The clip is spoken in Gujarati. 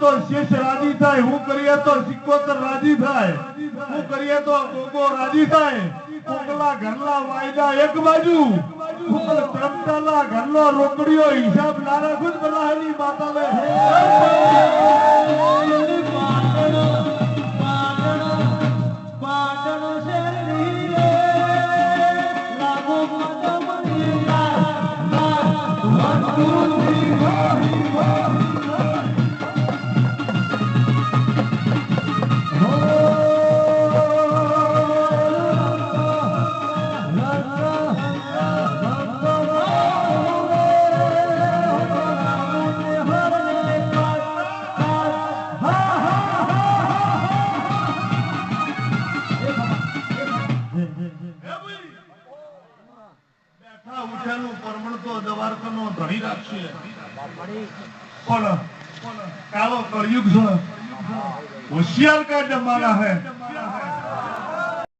તો શેષ રાજી થાય, હું કરીએ તો સિકોતર રાજી થાય, હું કરીએ તો ગોગો રાજી થાય. કોકલા ઘરલા વાયદા એક બાજુ, ચમચાલા ઘરનો રોકડીઓ હિસાબ ના રાખું જ બલાહની માતાને. होशियार का जमाना है,